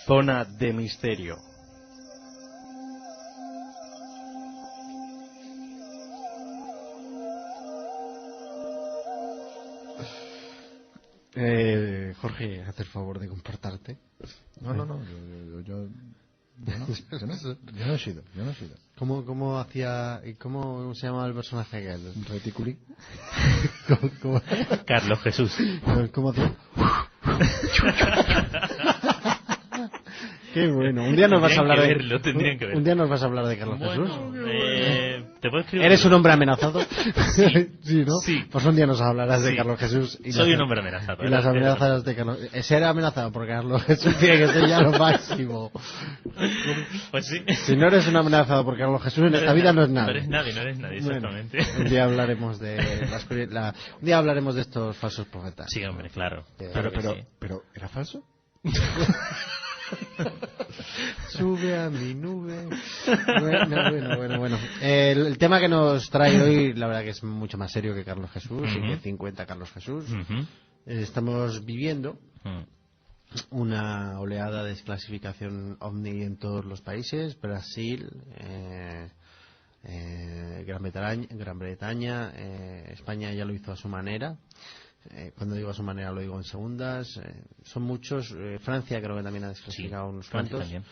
Zona de Misterio. Jorge, haz el favor de comportarte. No, yo no he sido. ¿Cómo hacía y cómo se llamaba el personaje aquel? Reticuli. ¿Cómo? Carlos Jesús. ¿Cómo hacía? Qué bueno. Un día nos vas a hablar tendrían que verlo. Un día nos vas a hablar de Carlos Jesús. ¿Te puedo escribir? ¿Eres un hombre amenazado? Sí, ¿no? Sí. Pues un día nos hablarás de Sí. Carlos Jesús. Soy un hombre amenazado. Y las amenazas de Carlos. Ser amenazado por Carlos Jesús tiene que ser ya lo máximo. Pues sí. Si no eres un amenazado por Carlos Jesús, en esta vida no es nada. No eres nadie, exactamente. Bueno, un día hablaremos un día hablaremos de estos falsos profetas. Sí, hombre, claro. Pero ¿era falso? Sube a mi nube. Bueno. El tema que nos trae hoy, la verdad que es mucho más serio que Carlos Jesús y que 50 Carlos Jesús. Estamos viviendo una oleada de desclasificación OVNI en todos los países. Brasil, Gran Bretaña, España ya lo hizo a su manera. Cuando digo a su manera lo digo en segundas. Son muchos. Francia creo que también ha desclasificado unos cuantos. También.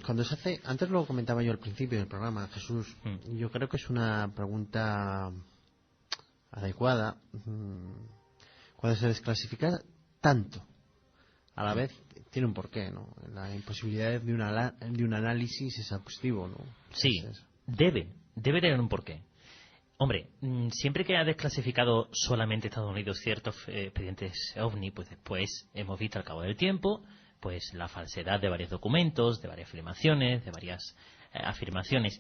Cuando se hace, antes lo comentaba yo al principio del programa, Jesús, yo creo que es una pregunta adecuada. Cuando se desclasifica tanto a la vez, tiene un porqué, ¿no? La imposibilidad de un análisis exhaustivo, ¿no? Sí, debe tener un porqué. Hombre, siempre que ha desclasificado solamente Estados Unidos ciertos expedientes OVNI, pues después hemos visto al cabo del tiempo pues la falsedad de varios documentos, de varias filmaciones, de varias afirmaciones.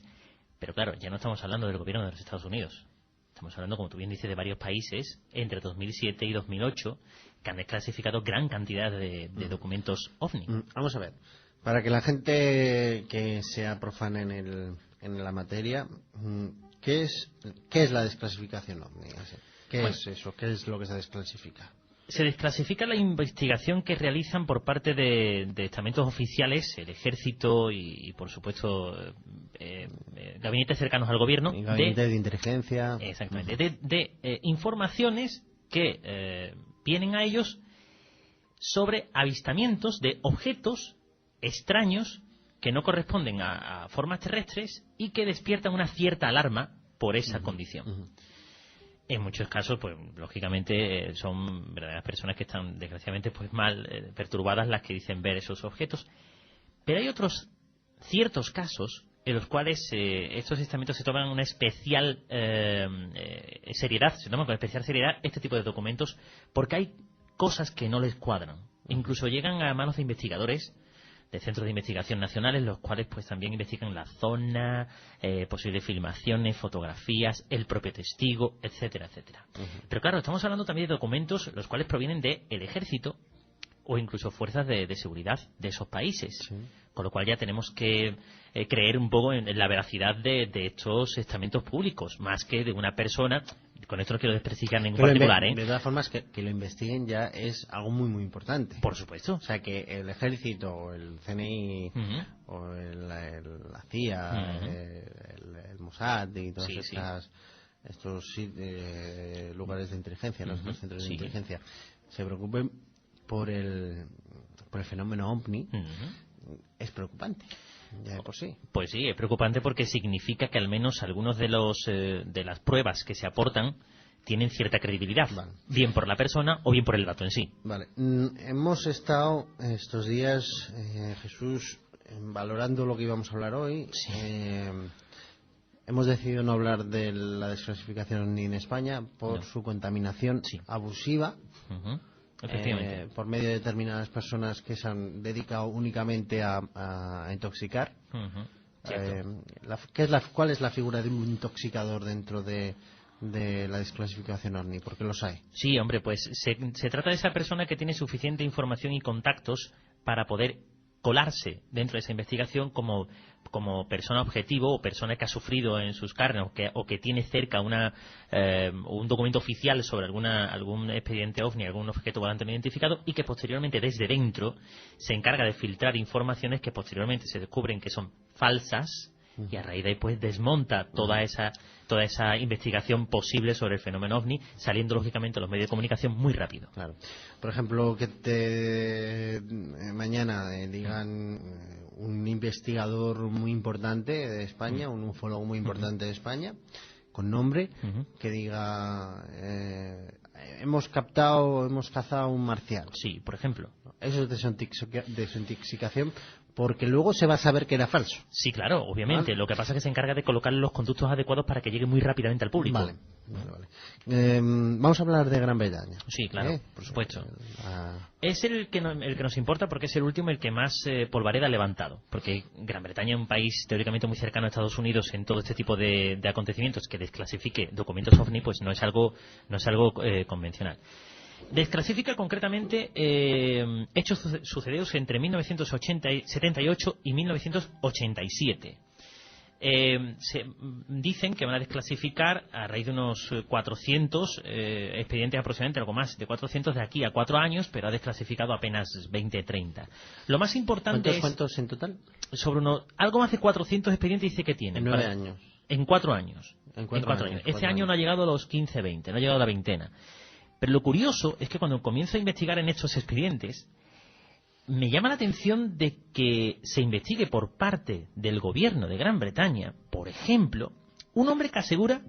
Pero claro, ya no estamos hablando del gobierno de los Estados Unidos. Estamos hablando, como tú bien dices, de varios países entre 2007 y 2008 que han desclasificado gran cantidad de documentos OVNI. Vamos a ver, para que la gente que sea profana en la materia, ¿qué es la desclasificación OVNI? ¿Qué es eso? ¿Qué es lo que se desclasifica? Se desclasifica la investigación que realizan por parte de estamentos oficiales, el ejército y por supuesto, gabinetes cercanos al gobierno. Y gabinetes de inteligencia. Exactamente. De informaciones que vienen a ellos sobre avistamientos de objetos extraños que no corresponden a formas terrestres y que despiertan una cierta alarma por esa condición. En muchos casos, pues lógicamente son verdaderas personas que están desgraciadamente pues mal perturbadas las que dicen ver esos objetos. Pero hay otros ciertos casos en los cuales estos estamentos se toman una especial seriedad, se toman con especial seriedad este tipo de documentos porque hay cosas que no les cuadran. Incluso llegan a manos de investigadores de centros de investigación nacionales, los cuales pues también investigan la zona, posibles filmaciones, fotografías, el propio testigo, etcétera, etcétera. Pero claro, estamos hablando también de documentos los cuales provienen del ejército o incluso fuerzas de seguridad de esos países. Con lo cual ya tenemos que creer un poco en la veracidad de estos estamentos públicos, más que de una persona. Con esto no quiero desprestigiar ningún particular, De todas formas, que lo investiguen ya es algo muy, muy importante. Por supuesto. O sea, que el ejército, o el CNI, o la CIA, el Mossad y todos estos lugares de inteligencia, los centros de inteligencia, se preocupen por el fenómeno OVNI, es preocupante. Ya de por sí. Pues sí, es preocupante porque significa que al menos algunos de las pruebas que se aportan tienen cierta credibilidad, bien por la persona o bien por el dato en sí. Vale. Hemos estado estos días, Jesús, valorando lo que íbamos a hablar hoy. Sí. Hemos decidido no hablar de la desclasificación ni en España por su contaminación abusiva. Efectivamente. Por medio de determinadas personas que se han dedicado únicamente a intoxicar. ¿Cuál es la figura de un intoxicador dentro de la desclasificación OVNI? ¿Por qué los hay? Sí, hombre, pues se trata de esa persona que tiene suficiente información y contactos para poder colarse dentro de esa investigación como persona objetivo o persona que ha sufrido en sus carnes o que tiene cerca un documento oficial sobre algún expediente OVNI, algún objeto volante no identificado, y que posteriormente desde dentro se encarga de filtrar informaciones que posteriormente se descubren que son falsas, y a raíz de ahí pues desmonta toda esa investigación posible sobre el fenómeno OVNI, saliendo lógicamente a los medios de comunicación muy rápido. Claro. Por ejemplo, que mañana digan un investigador muy importante de España, un ufólogo muy importante de España, con nombre, que diga hemos cazado un marciano. Sí, por ejemplo. Eso es desintoxicación, porque luego se va a saber que era falso. Sí, claro, obviamente. ¿Vale? Lo que pasa es que se encarga de colocar los conductos adecuados para que llegue muy rápidamente al público. Vale. Vamos a hablar de Gran Bretaña. Sí, claro, por supuesto. Es el que nos importa porque es el último, el que más polvareda ha levantado. Porque Gran Bretaña es un país teóricamente muy cercano a Estados Unidos en todo este tipo de acontecimientos. Que desclasifique documentos OVNI pues no es algo convencional. Desclasifica concretamente hechos sucedidos entre 1978 y 1987. Dicen que van a desclasificar a raíz de unos 400 expedientes, aproximadamente algo más de 400 de aquí a 4 años, pero ha desclasificado apenas 20-30. Lo más importante ¿Cuántos en total? Sobre algo más de 400 expedientes dice que tienen. En 9 años. En 4 años. En 4 años. Este año no ha llegado a los 15-20, no ha llegado a la veintena. Pero lo curioso es que cuando comienzo a investigar en estos expedientes, me llama la atención de que se investigue por parte del gobierno de Gran Bretaña, por ejemplo, un hombre que asegura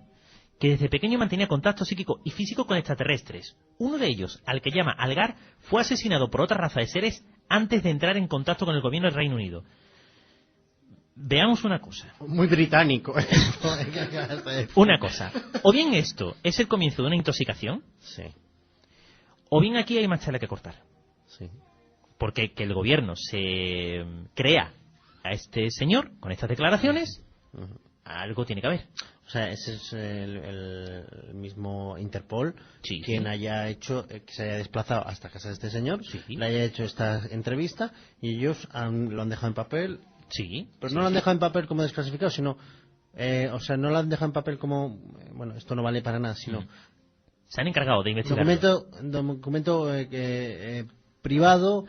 que desde pequeño mantenía contacto psíquico y físico con extraterrestres. Uno de ellos, al que llama Algar, fue asesinado por otra raza de seres antes de entrar en contacto con el gobierno del Reino Unido. Veamos una cosa. Muy británico. Una cosa. O bien esto es el comienzo de una intoxicación. Sí. O bien aquí hay más tela que cortar. Sí. Porque que el gobierno se crea a este señor con estas declaraciones, algo tiene que haber. O sea, ese es el mismo Interpol quien haya hecho que se haya desplazado hasta casa de este señor, le haya hecho esta entrevista y ellos lo han dejado en papel. Sí. Pero no lo han dejado en papel como desclasificado, sino... no lo han dejado en papel como... Bueno, esto no vale para nada, sino... Se han encargado de investigar. Documento privado,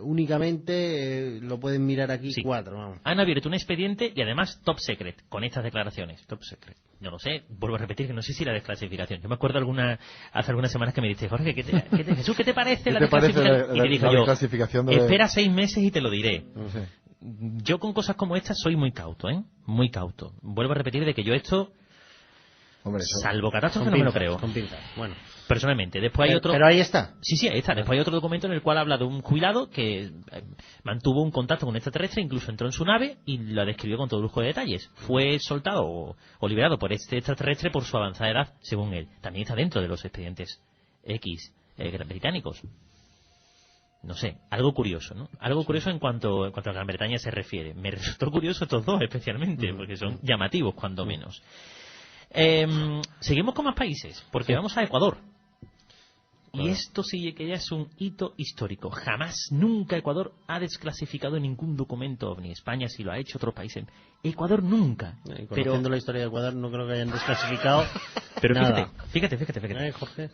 únicamente lo pueden mirar aquí 4. Vamos. Han abierto un expediente y además top secret, con estas declaraciones. Top secret. No lo sé, vuelvo a repetir que no sé si la desclasificación. Yo me acuerdo hace algunas semanas que me dijiste, Jorge, Jesús, ¿qué te parece la desclasificación? Y te dije yo, espera 6 meses y te lo diré. Sí. Yo con cosas como estas soy muy cauto, muy cauto. Vuelvo a repetir de que yo esto, salvo catástrofe, no me lo creo. Bueno, personalmente. Después hay otro. Pero ahí está. Sí, ahí está. Después hay otro documento en el cual habla de un jubilado que mantuvo un contacto con un extraterrestre, incluso entró en su nave y la describió con todo lujo de detalles. Fue soltado o liberado por este extraterrestre por su avanzada edad, según él. También está dentro de los expedientes X británicos. No sé, algo curioso, ¿no? Algo curioso en cuanto a Gran Bretaña se refiere. Me resultó curioso estos dos, especialmente, porque son llamativos, cuando menos. Seguimos con más países, porque vamos a Ecuador. Y esto sí que ya es un hito histórico. Jamás, nunca Ecuador ha desclasificado ningún documento OVNI. España sí lo ha hecho, otros países. Ecuador nunca. Conociendo la historia de Ecuador, no creo que hayan desclasificado. Pero nada. Fíjate. Jorge.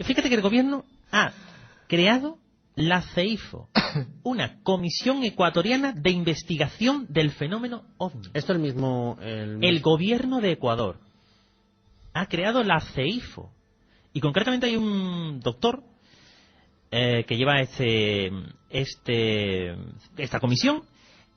Fíjate que el gobierno ha creado la CEIFO, una comisión ecuatoriana de investigación del fenómeno OVNI. Esto El gobierno de Ecuador ha creado la CEIFO. Y concretamente hay un doctor que lleva esta comisión,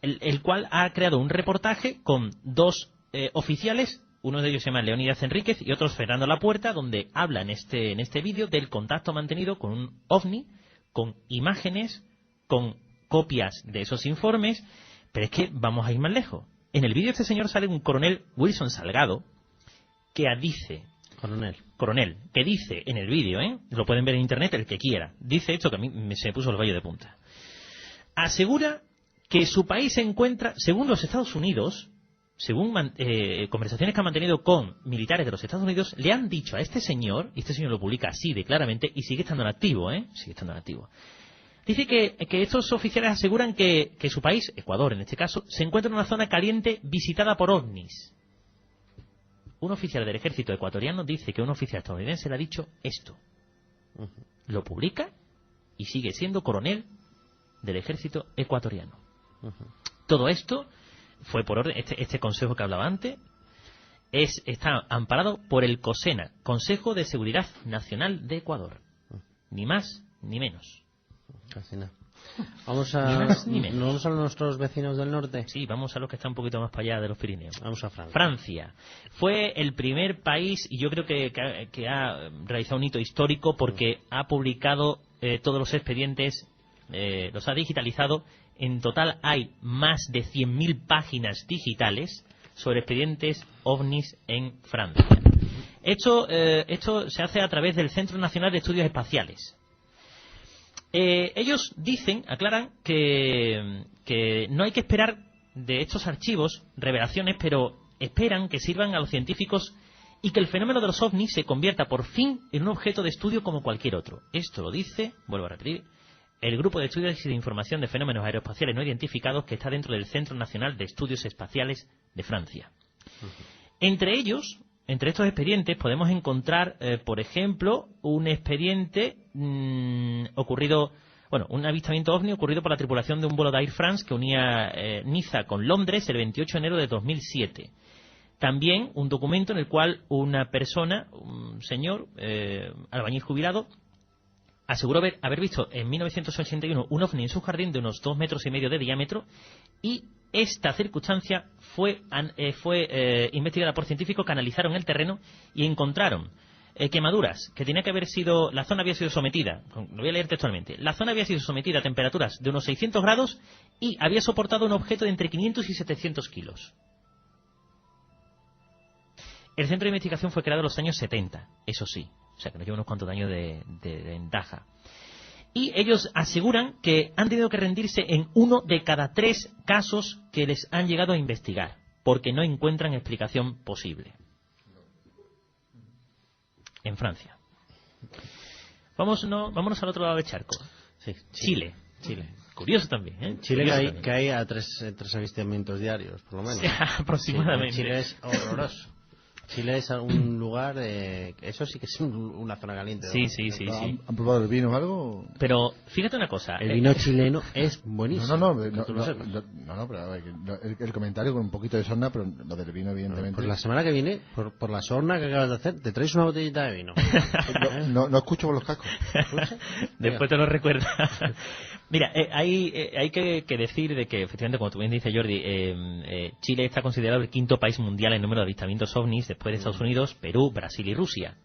el cual ha creado un reportaje con 2 oficiales. Uno de ellos se llama Leonidas Enríquez y otro Fernando Lapuerta, donde habla en este vídeo del contacto mantenido con un OVNI, con imágenes, con copias de esos informes. Pero es que vamos a ir más lejos. En el vídeo este señor sale un coronel Wilson Salgado que dice... Coronel, que dice en el vídeo, lo pueden ver en internet el que quiera, dice esto que a mí se me puso el vello de punta. Asegura que su país se encuentra, según los Estados Unidos... Según conversaciones que ha mantenido con militares de los Estados Unidos, le han dicho a este señor, y este señor lo publica así de claramente, y sigue estando en activo, sigue estando en activo. Dice que estos oficiales aseguran que su país, Ecuador en este caso, se encuentra en una zona caliente visitada por ovnis. Un oficial del ejército ecuatoriano dice que un oficial estadounidense le ha dicho esto. Lo publica y sigue siendo coronel del ejército ecuatoriano. Todo esto fue por orden, este consejo que hablaba antes, está amparado por el COSENA, Consejo de Seguridad Nacional de Ecuador. Ni más ni menos. Casi nada. Vamos a nuestros vecinos del norte. Sí, vamos a los que están un poquito más para allá de los Pirineos. Vamos a Francia. Francia fue el primer país, y yo creo que ha realizado un hito histórico porque ha publicado todos los expedientes, los ha digitalizado. En total hay más de 100.000 páginas digitales sobre expedientes ovnis en Francia. Esto se hace a través del Centro Nacional de Estudios Espaciales. Ellos aclaran que no hay que esperar de estos archivos revelaciones, pero esperan que sirvan a los científicos y que el fenómeno de los ovnis se convierta por fin en un objeto de estudio como cualquier otro. Esto lo dice, vuelvo a repetir, el Grupo de Estudios y de Información de Fenómenos Aeroespaciales No Identificados, que está dentro del Centro Nacional de Estudios Espaciales de Francia. Entre estos expedientes podemos encontrar, por ejemplo, un expediente ocurrido, un avistamiento ovni ocurrido por la tripulación de un vuelo de Air France que unía Niza con Londres el 28 de enero de 2007. También un documento en el cual una persona, un señor, albañil jubilado, aseguró haber visto en 1981 un ovni en su jardín de unos 2,5 metros de diámetro, y esta circunstancia fue investigada por científicos que analizaron el terreno y encontraron quemaduras que tenía que haber sido... La zona había sido sometida, lo voy a leer textualmente, la zona había sido sometida a temperaturas de unos 600 grados y había soportado un objeto de entre 500 y 700 kilos. El centro de investigación fue creado en los años 70, eso sí, o sea que nos lleva unos cuantos años de ventaja. Y ellos aseguran que han tenido que rendirse en 1 de cada 3 casos que les han llegado a investigar, porque no encuentran explicación posible. En Francia. Vámonos al otro lado del charco. Sí, Chile. Curioso también, ¿eh? Chile que hay a tres avistamientos diarios, por lo menos. Sí, aproximadamente. Chile es horroroso. Chile es un lugar, eso sí que es una zona caliente, ¿no? Sí. ¿Han probado el vino o algo? Pero fíjate una cosa. El vino chileno es buenísimo. No, pero a ver, el comentario con un poquito de sorna, pero lo del vino, evidentemente. Pues la semana que viene, por la sorna que acabas de hacer, te traes una botellita de vino. No escucho por los cascos. Después te lo recuerda. Mira, hay que decir de que, efectivamente, como tú bien dices, Jordi, Chile está considerado el 5º país mundial en número de avistamientos ovnis, después de Estados Unidos, Perú, Brasil y Rusia.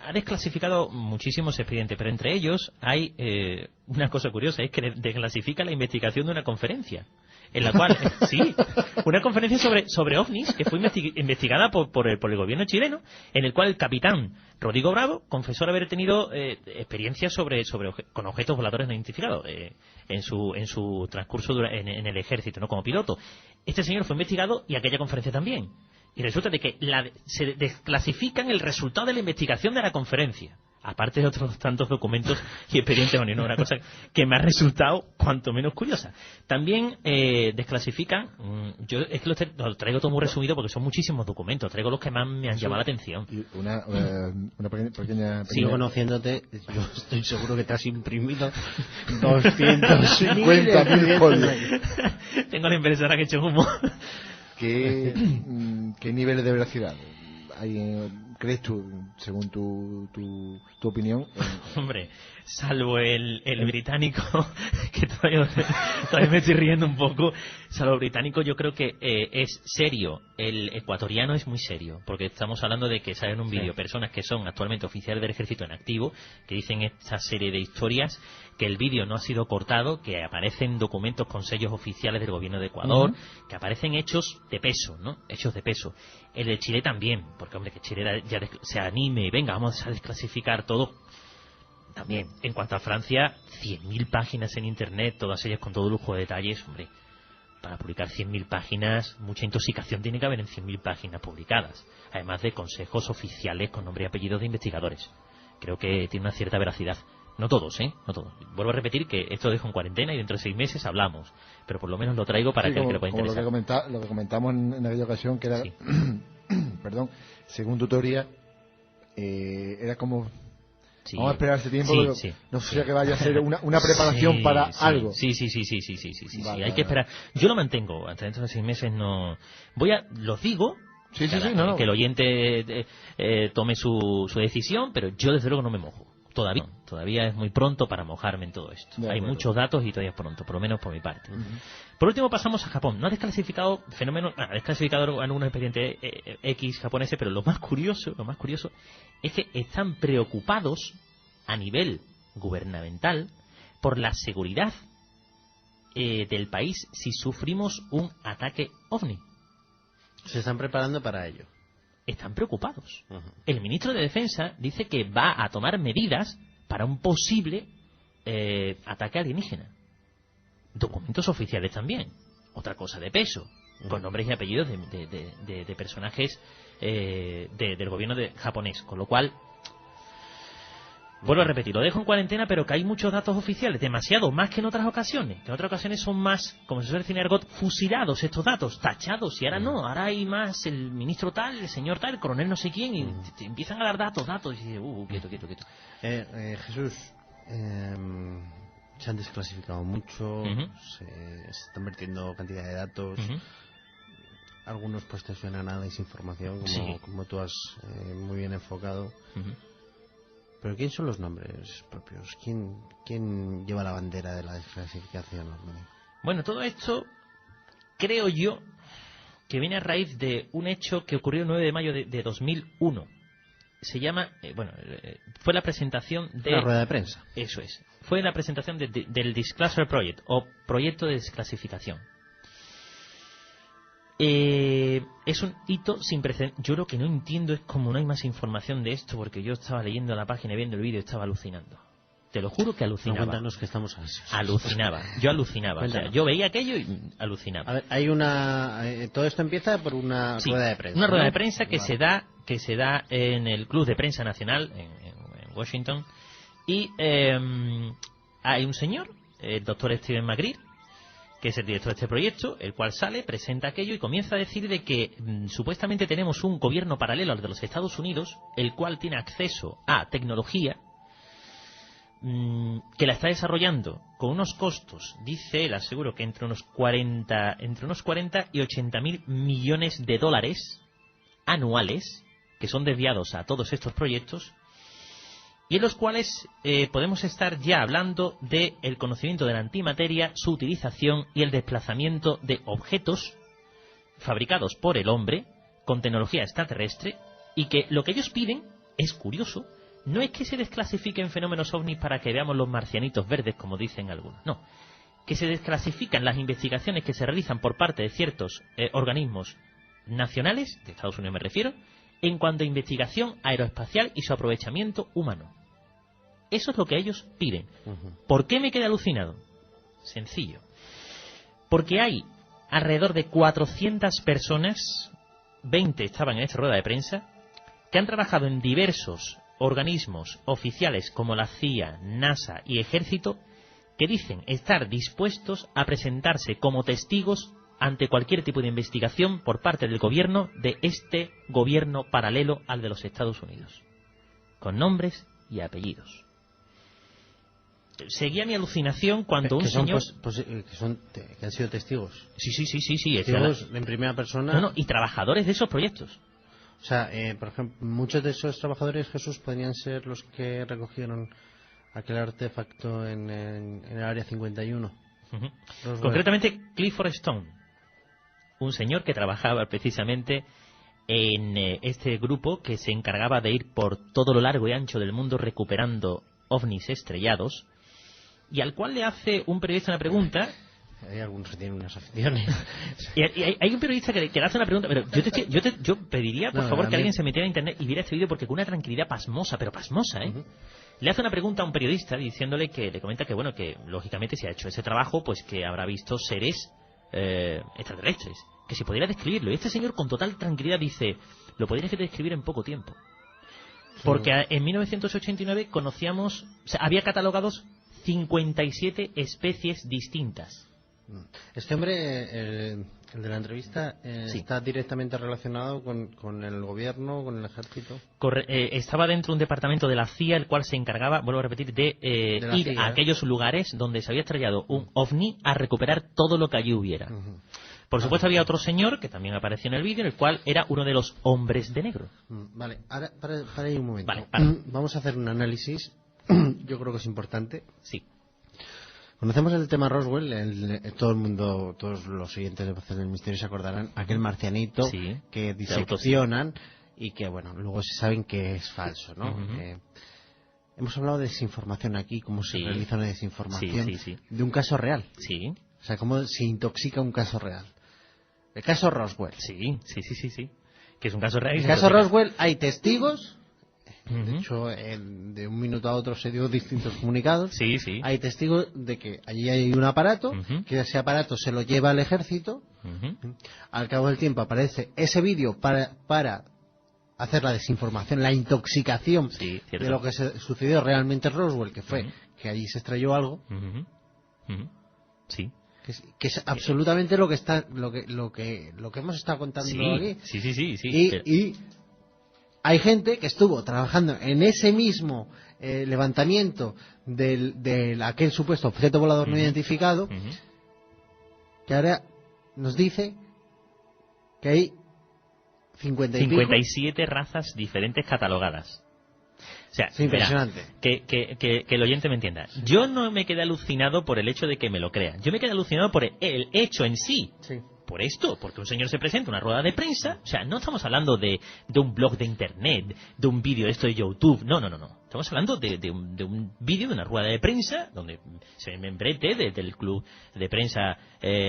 Ha desclasificado muchísimos expedientes, pero entre ellos hay una cosa curiosa, es que desclasifica la investigación de una conferencia, en la cual, una conferencia sobre ovnis que fue investigada por el gobierno chileno, en el cual el capitán Rodrigo Bravo confesó haber tenido experiencias con objetos voladores no identificados en su transcurso en el ejército, ¿no? Como piloto. Este señor fue investigado y aquella conferencia también. Y resulta de que se desclasifican el resultado de la investigación de la conferencia, aparte de otros tantos documentos y expedientes, una cosa que me ha resultado cuanto menos curiosa. También desclasifican, yo es que lo traigo todo muy resumido porque son muchísimos documentos, traigo los que más me han llamado la atención. Una pequeña... Sigo conociéndote, yo estoy seguro que te has imprimido 250.000 folios. Tengo la impresora que he hecho humo. ¿Qué niveles de veracidad hay, crees tú, según tu opinión? Hombre, salvo el británico, que todavía me estoy riendo un poco, salvo el británico, yo creo que es serio. El ecuatoriano es muy serio, porque estamos hablando de que salen en un vídeo personas que son actualmente oficiales del ejército en activo, que dicen esta serie de historias, que el vídeo no ha sido cortado, que aparecen documentos con sellos oficiales del gobierno de Ecuador, que aparecen hechos de peso, ¿no? Hechos de peso. El de Chile también, porque hombre, que Chile ya se anime, venga, vamos a desclasificar todo. También, en cuanto a Francia, 100.000 páginas en internet, todas ellas con todo lujo de detalles, hombre, para publicar 100.000 páginas, mucha intoxicación tiene que haber en 100.000 páginas publicadas, además de consejos oficiales con nombre y apellido de investigadores. creo que tiene una cierta veracidad. No todos, no todos. Vuelvo a repetir que esto lo dejo en cuarentena y dentro de 6 meses hablamos, pero por lo menos lo traigo para que lo pueda interesar. Lo que comentamos en aquella ocasión, que era, sí. perdón, según tu teoría, era como... Sí. Vamos a esperar ese tiempo, no sea que vaya a ser una preparación para algo. Sí. Vale, hay que esperar. Yo lo mantengo, hasta dentro de 6 meses no... Los digo, que el oyente tome su decisión, pero yo desde luego no me mojo. Todavía es muy pronto para mojarme en todo esto. Hay muchos datos y todavía es pronto, por lo menos por mi parte. Por último pasamos a Japón. No ha desclasificado ha desclasificado algunos expedientes X japoneses, pero lo más curioso es que están preocupados a nivel gubernamental por la seguridad del país si sufrimos un ataque OVNI. Se están preparando para ello. Están preocupados. El ministro de Defensa dice que va a tomar medidas para un posible ataque alienígena. Documentos oficiales también. Otra cosa de peso. Con nombres y apellidos de personajes del gobierno japonés. Con lo cual, vuelvo a repetir, lo dejo en cuarentena, pero que hay muchos datos oficiales, demasiado, más que en otras ocasiones. Que en otras ocasiones son más, como se suele decir en argot, fusilados estos datos, tachados, y ahora no, ahora hay más el ministro tal, el señor tal, el coronel no sé quién, y te empiezan a dar datos, y dices, quieto. Jesús, se han desclasificado mucho, se están vertiendo cantidad de datos, algunos pues te suenan a desinformación, como tú has muy bien enfocado. ¿Pero quién son los nombres propios? ¿Quién lleva la bandera de la desclasificación? Bueno, todo esto creo yo que viene a raíz de un hecho que ocurrió el 9 de mayo de 2001. Se llama, fue la presentación de... La rueda de prensa. Eso es. Fue la presentación del Disclosure Project, o proyecto de desclasificación. Es un hito sin precedentes. Yo lo que no entiendo es cómo no hay más información de esto, porque yo estaba leyendo la página y viendo el vídeo y estaba alucinando. Te lo juro que alucinaba. No, cuéntanos que estamos ansiosos. Alucinaba. Yo alucinaba. O sea, yo veía aquello y alucinaba. A ver, hay todo esto empieza por una rueda de prensa. Una rueda de prensa que se da en el Club de Prensa Nacional en Washington, y hay un señor, el doctor Stephen McGreer, que es el director de este proyecto, el cual sale, presenta aquello y comienza a decir de que supuestamente tenemos un gobierno paralelo al de los Estados Unidos, el cual tiene acceso a tecnología que la está desarrollando con unos costos, dice él, aseguro que entre unos 40 y 80.000 millones de dólares anuales, que son desviados a todos estos proyectos, y en los cuales podemos estar ya hablando del conocimiento de la antimateria, su utilización y el desplazamiento de objetos fabricados por el hombre con tecnología extraterrestre, y que lo que ellos piden, es curioso, no es que se desclasifiquen fenómenos ovnis para que veamos los marcianitos verdes, como dicen algunos, no, que se desclasifican las investigaciones que se realizan por parte de ciertos organismos nacionales, de Estados Unidos me refiero, en cuanto a investigación aeroespacial y su aprovechamiento humano. Eso es lo que ellos piden. ¿Por qué me quedé alucinado? Sencillo. Porque hay alrededor de 400 personas, 20 estaban en esta rueda de prensa, que han trabajado en diversos organismos oficiales como la CIA, NASA y Ejército, que dicen estar dispuestos a presentarse como testigos ante cualquier tipo de investigación por parte del gobierno de este gobierno paralelo al de los Estados Unidos, con nombres y apellidos. Seguía mi alucinación cuando un señor... que han sido testigos. Sí. Testigos en primera persona. No, y trabajadores de esos proyectos. O sea, por ejemplo, muchos de esos trabajadores, Jesús, podrían ser los que recogieron aquel artefacto en el Área 51. Concretamente, Clifford Stone, un señor que trabajaba precisamente en este grupo que se encargaba de ir por todo lo largo y ancho del mundo recuperando ovnis estrellados, y al cual le hace un periodista una pregunta. Hay algunos que tienen unas aficiones. Y hay un periodista que le hace una pregunta, pero yo pediría, por favor, que alguien se metiera a internet y viera este vídeo, porque con una tranquilidad pasmosa, pero pasmosa, le hace una pregunta a un periodista diciéndole que le comenta que, bueno, que lógicamente si ha hecho ese trabajo, pues que habrá visto seres extraterrestres, que si pudiera describirlo. Y este señor con total tranquilidad dice, lo podrías describir en poco tiempo. Porque en 1989 conocíamos, o sea, había catalogados 57 especies distintas. Este hombre, el de la entrevista, está directamente relacionado con el gobierno, con el ejército. Estaba dentro de un departamento de la CIA, el cual se encargaba, vuelvo a repetir, de ir CIA, a aquellos lugares donde se había estrellado un ovni a recuperar todo lo que allí hubiera. Por supuesto había otro señor que también apareció en el vídeo, el cual era uno de los hombres de negro. Vale, ahora para ahí un momento. Vale, vamos a hacer un análisis. Yo creo que es importante. Sí. Conocemos el tema Roswell, todo el mundo, todos los siguientes de Voces del Misterio se acordarán, aquel marcianito que diseccionan y que, bueno, luego se saben que es falso, ¿no? Hemos hablado de desinformación aquí, cómo se realiza una desinformación de un caso real. Sí. O sea, cómo se intoxica un caso real. El caso Roswell. Sí. Que es un caso real. En el caso Roswell hay testigos. De hecho, de un minuto a otro se dio distintos comunicados. Sí. Hay testigos de que allí hay un aparato, que ese aparato se lo lleva al ejército. Al cabo del tiempo aparece ese vídeo para hacer la desinformación, la intoxicación de lo que sucedió realmente en Roswell, que fue que allí se estrelló algo. Sí. Que es absolutamente lo que hemos estado contando aquí. Sí. Y hay gente que estuvo trabajando en ese mismo levantamiento de aquel supuesto objeto volador no identificado, que ahora nos dice que hay 57 razas diferentes catalogadas. O sea, es impresionante. Que el oyente me entienda. Yo no me quedé alucinado por el hecho de que me lo crean. Yo me quedé alucinado por el hecho en sí. Por esto, porque un señor se presenta en una rueda de prensa. O sea, no estamos hablando de un blog de internet, de un vídeo esto de YouTube. No. Estamos hablando de un vídeo de una rueda de prensa donde se membrete del Club de Prensa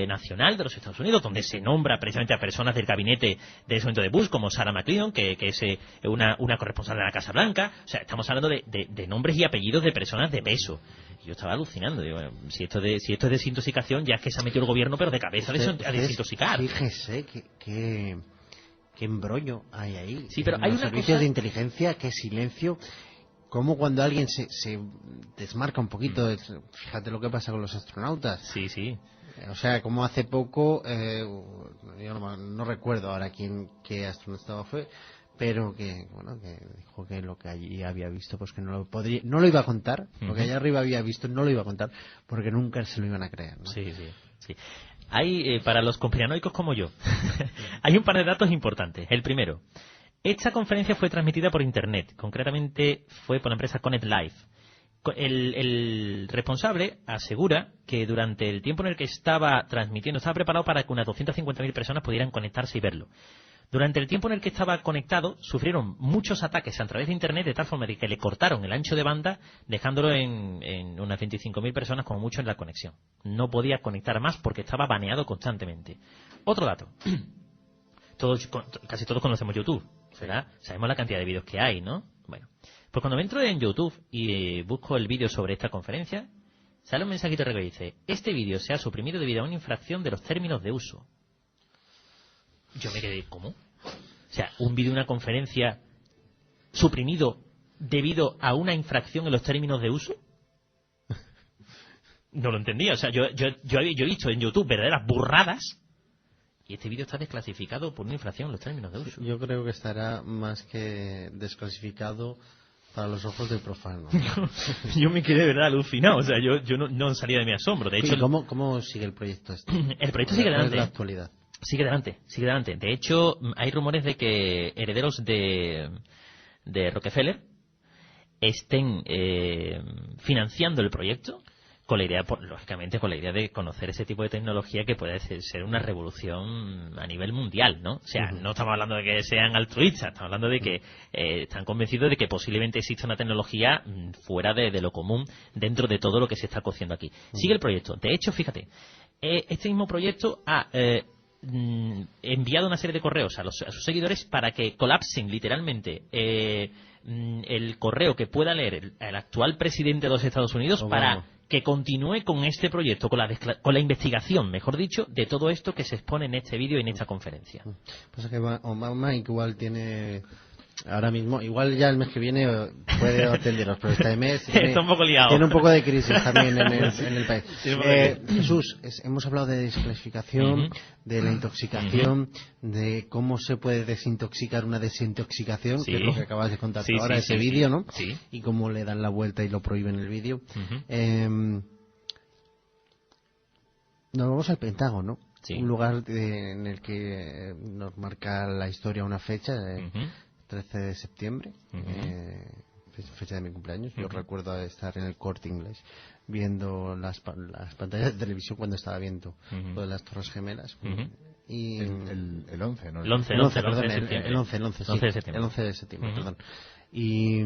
Nacional de los Estados Unidos, donde se nombra precisamente a personas del gabinete de ese momento de Bush, como Sarah McClellan, que es una corresponsal de la Casa Blanca. O sea, estamos hablando de nombres y apellidos de personas de peso. Yo estaba alucinando. Digo, si esto es desintoxicación, ya es que se ha metido el gobierno, pero de cabeza a desintoxicar. Fíjese qué embrollo hay ahí. Sí, pero hay los una servicios cosa de inteligencia, qué silencio. Como cuando alguien se desmarca un poquito, fíjate lo que pasa con los astronautas. Sí. O sea, como hace poco, yo no recuerdo ahora qué astronauta fue, pero que dijo que lo que allí había visto, pues que no lo iba a contar, lo que allá arriba había visto no lo iba a contar, porque nunca se lo iban a creer, ¿no? Sí. Hay, para los conspiranoicos como yo, hay un par de datos importantes. El primero, esta conferencia fue transmitida por Internet, concretamente fue por la empresa Connect Live. El responsable asegura que durante el tiempo en el que estaba transmitiendo, estaba preparado para que unas 250.000 personas pudieran conectarse y verlo. Durante el tiempo en el que estaba conectado, sufrieron muchos ataques a través de Internet de tal forma de que le cortaron el ancho de banda, dejándolo en unas 25.000 personas como mucho en la conexión. No podía conectar más porque estaba baneado constantemente. Otro dato. Casi todos conocemos YouTube, ¿verdad? Sabemos la cantidad de vídeos que hay, ¿no? Bueno, pues cuando me entro en YouTube y busco el vídeo sobre esta conferencia, sale un mensajito que dice: este vídeo se ha suprimido debido a una infracción de los términos de uso. Yo me quedé, ¿cómo? O sea, un vídeo de una conferencia suprimido debido a una infracción en los términos de uso. No lo entendía. O sea, yo he visto en YouTube verdaderas burradas y este vídeo está desclasificado por una infracción en los términos de uso. Yo creo que estará más que desclasificado para los ojos del profano. Yo me quedé de verdad alucinado. O sea, yo no salía de mi asombro. De hecho, ¿Cómo sigue el proyecto este? El proyecto sigue adelante. ¿Cuál es la actualidad? Sigue adelante. De hecho, hay rumores de que herederos de Rockefeller estén financiando el proyecto con la idea, lógicamente, con la idea de conocer ese tipo de tecnología que puede ser una revolución a nivel mundial, ¿no? O sea, no estamos hablando de que sean altruistas, estamos hablando de que están convencidos de que posiblemente exista una tecnología fuera de lo común dentro de todo lo que se está cociendo aquí. Sigue el proyecto. De hecho, fíjate, este mismo proyecto ha enviado una serie de correos a sus seguidores para que colapsen literalmente el correo que pueda leer el actual presidente de los Estados Unidos para que continúe con este proyecto, con la investigación, mejor dicho, de todo esto que se expone en este vídeo y en esta conferencia. Pasa que Obama igual tiene ahora mismo, igual ya el mes que viene puede atenderos, pero este mes está un poco liado. Tiene un poco de crisis también en el país. Jesús, hemos hablado de desclasificación, de la intoxicación, de cómo se puede desintoxicar una desintoxicación, que es lo que acabas de contar ahora, ese vídeo, ¿no? Sí. Y cómo le dan la vuelta y lo prohíben el vídeo. Nos vamos al Pentágono, un lugar en el que nos marca la historia una fecha, 13 de septiembre, fecha de mi cumpleaños. Yo recuerdo estar en el Corte Inglés viendo las pantallas de televisión cuando estaba viendo lo de las Torres Gemelas. Y el 11, ¿no? El 11 de septiembre, perdón. Y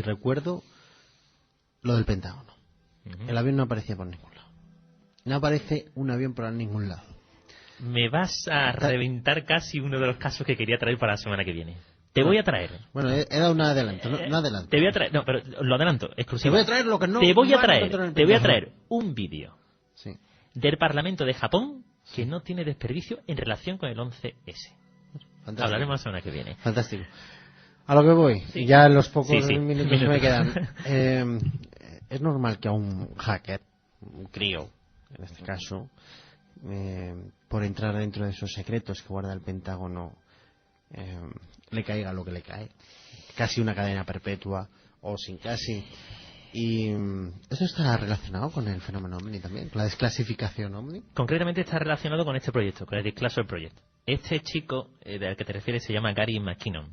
recuerdo lo del Pentágono. El avión no aparecía por ningún lado. No aparece un avión por ningún lado. Me vas a reventar casi uno de los casos que quería traer para la semana que viene. Te voy a traer. Bueno, era un adelanto, no adelanto. Te voy a traer, no, pero lo adelanto, exclusivo. Te voy a traer lo que no. Te voy a traer un vídeo del Parlamento de Japón que no tiene desperdicio en relación con el 11S. Fantástico. Hablaremos la semana que viene. Fantástico. A lo que voy, ya en los pocos minutos que me quedan. Es normal que a un hacker, un crío, en este caso, por entrar dentro de esos secretos que guarda el Pentágono, le caiga lo que le cae, casi una cadena perpetua o sin casi. Y eso está relacionado con el fenómeno OVNI también, con la desclasificación OVNI. Concretamente está relacionado con este proyecto, con el Disclosure Project. Este chico al que te refieres se llama Gary McKinnon.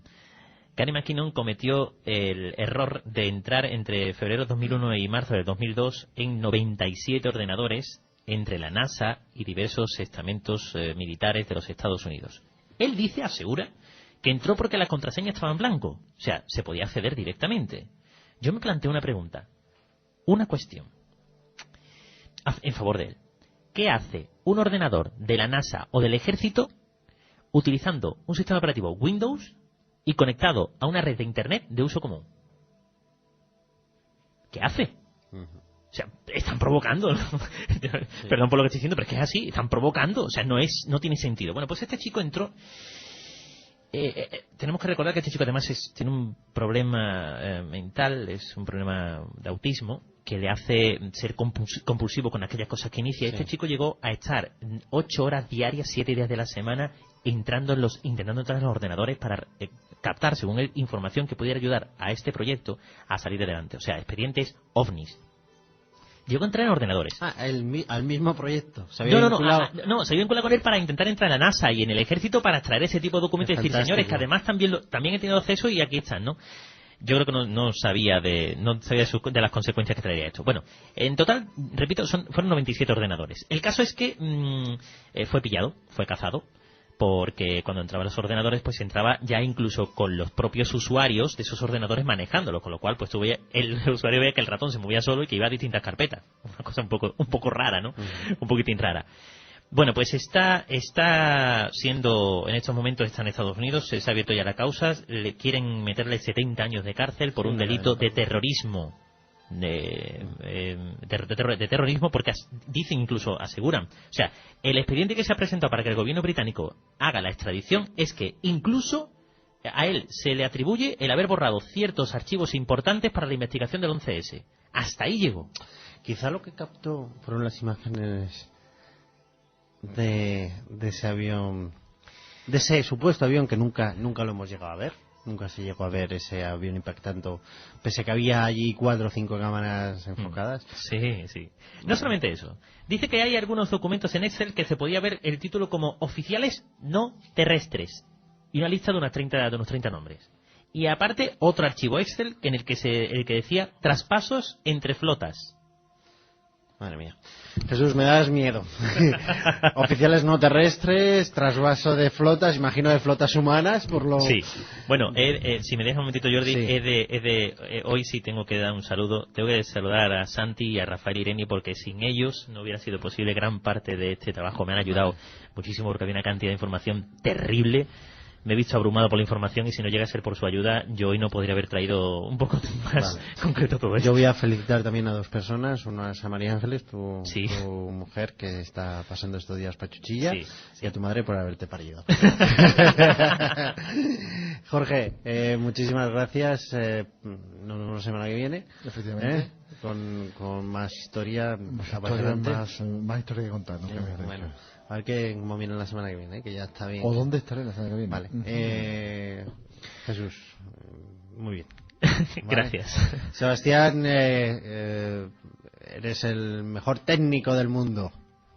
Gary McKinnon cometió el error de entrar entre febrero de 2001 y marzo de 2002 en 97 ordenadores entre la NASA y diversos estamentos militares de los Estados Unidos. Él asegura que entró porque la contraseña estaba en blanco, o sea, se podía acceder directamente. Yo me planteo una pregunta, una cuestión, en favor de él. ¿Qué hace un ordenador de la NASA o del Ejército utilizando un sistema operativo Windows y conectado a una red de Internet de uso común? ¿Qué hace? O sea, están provocando, ¿no? Perdón por lo que estoy diciendo, pero es que es así, están provocando, o sea, no tiene sentido. Bueno, pues este chico entró. Tenemos que recordar que este chico además tiene un problema mental, es un problema de autismo que le hace ser compulsivo con aquellas cosas que inicia. Este chico llegó a estar 8 horas diarias, 7 días de la semana intentando entrar en los ordenadores para captar, según él, información que pudiera ayudar a este proyecto a salir adelante. O sea, expedientes OVNIs. Llegó a entrar en ordenadores. Al mismo proyecto. Se había vinculado con él para intentar entrar en la NASA y en el Ejército para extraer ese tipo de documentos y decir, señores, que además también he tenido acceso y aquí están, ¿no? Yo creo que no sabía de las consecuencias que traería esto. Bueno, en total, repito, fueron 97 ordenadores. El caso es que fue pillado, fue cazado, porque cuando entraba a los ordenadores, pues entraba ya incluso con los propios usuarios de esos ordenadores manejándolo, con lo cual pues el usuario veía que el ratón se movía solo y que iba a distintas carpetas. Una cosa un poco rara, ¿no? Un poquitín rara. Bueno, pues está siendo, en estos momentos está en Estados Unidos, se ha abierto ya la causa, le quieren meterle 70 años de cárcel por un delito de terrorismo. De terrorismo, porque aseguran, o sea, el expediente que se ha presentado para que el gobierno británico haga la extradición es que incluso a él se le atribuye el haber borrado ciertos archivos importantes para la investigación del 11S. Hasta ahí llegó. Quizá lo que captó fueron las imágenes de ese avión, de ese supuesto avión que nunca lo hemos llegado a ver. Nunca se llegó a ver ese avión impactando, pese a que había allí 4 o 5 cámaras enfocadas. Sí. No solamente eso. Dice que hay algunos documentos en Excel que se podía ver el título como oficiales no terrestres. Y una lista de unos 30 nombres. Y aparte, otro archivo Excel en el que decía traspasos entre flotas. Madre mía. Jesús, me das miedo. Oficiales no terrestres, trasvaso de flotas, imagino de flotas humanas, por lo... Sí. Bueno, si me dejas un momentito, Jordi, hoy sí tengo que dar un saludo. Tengo que saludar a Santi y a Rafael Irene, porque sin ellos no hubiera sido posible gran parte de este trabajo. Me han ayudado muchísimo porque había una cantidad de información terrible. me he visto abrumado por la información y si no llega a ser por su ayuda, yo hoy no podría haber traído un poco más concreto todo esto. Yo voy a felicitar también a 2 personas. Una es a María Ángeles, tu mujer, que está pasando estos días pachuchilla, y a tu madre por haberte parido. Jorge, muchísimas gracias. Nos vemos la semana que viene. Efectivamente. Con más historia. Más historia que contar, ¿no? Bueno, a ver cómo viene la semana que viene, que ya está bien. ¿O dónde estaré la semana que viene? Vale. Jesús, muy bien. Gracias. Sebastián, eres el mejor técnico del mundo.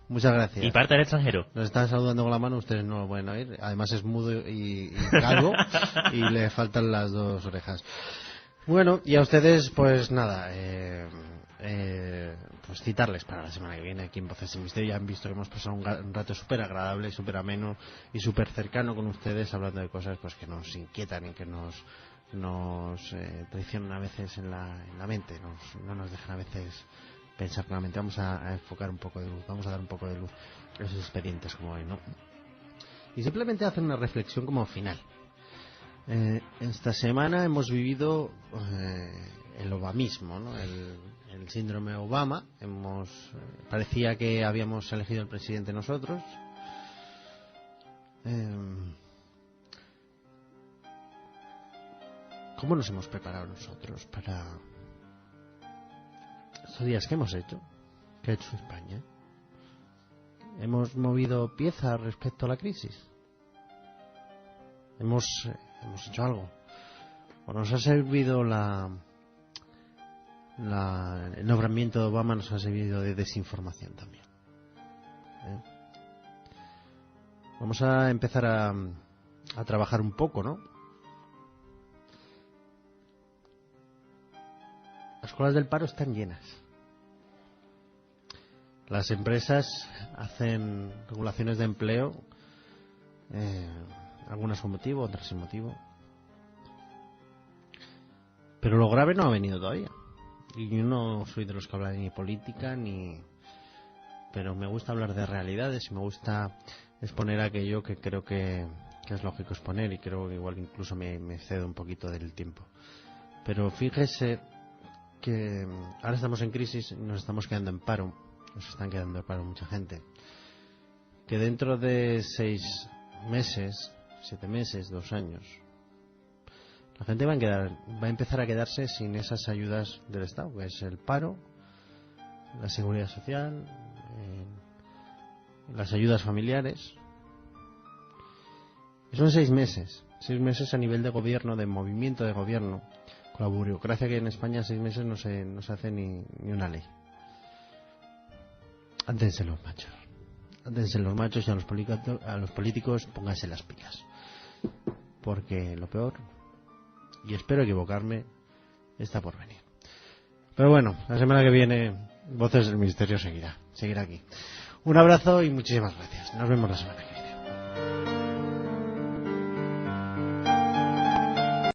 Muchas gracias. Y parte del extranjero. Nos están saludando con la mano, ustedes no lo pueden oír. Además es mudo y calvo y le faltan las 2 orejas. Bueno, y a ustedes, pues nada, pues citarles para la semana que viene aquí en Voces del Misterio. Ya han visto que hemos pasado un rato súper agradable, súper ameno y súper cercano con ustedes, hablando de cosas pues que nos inquietan y que nos traicionan a veces en la mente, no nos dejan a veces pensar claramente. Vamos a enfocar un poco de luz, vamos a dar un poco de luz a esos expedientes como hoy, ¿no? Y simplemente hacer una reflexión como final. Esta semana hemos vivido el obamismo, ¿no? El síndrome Obama. Parecía que habíamos elegido el presidente nosotros. ¿Cómo nos hemos preparado nosotros para estos días que hemos hecho? ¿Qué ha hecho España? ¿Hemos movido piezas respecto a la crisis? ¿Hemos hecho algo? ¿O nos ha servido el nombramiento de Obama nos ha servido de desinformación también? Vamos a empezar a trabajar un poco, ¿no? Las colas del paro están llenas. Las empresas hacen regulaciones de empleo, algunas con motivo, otras sin motivo. Pero lo grave no ha venido todavía. Y yo no soy de los que hablan ni de política, pero me gusta hablar de realidades y me gusta exponer aquello que creo que es lógico exponer, y creo que igual incluso me cedo un poquito del tiempo. Pero fíjese que ahora estamos en crisis y nos estamos quedando en paro. Nos están quedando en paro mucha gente. Que dentro de 6 meses, 7 meses, 2 años, la gente va a empezar a quedarse sin esas ayudas del Estado, que es el paro, la seguridad social, las ayudas familiares. Y son 6 meses. 6 meses a nivel de gobierno, de movimiento de gobierno. Con la burocracia que hay en España, 6 meses no se hace ni una ley. Ándense los machos. Ándense los machos y a los políticos pónganse las pilas. Porque lo peor, y espero equivocarme, está por venir. Pero bueno, la semana que viene Voces del Misterio seguirá aquí. Un abrazo y muchísimas gracias. Nos vemos la semana que viene.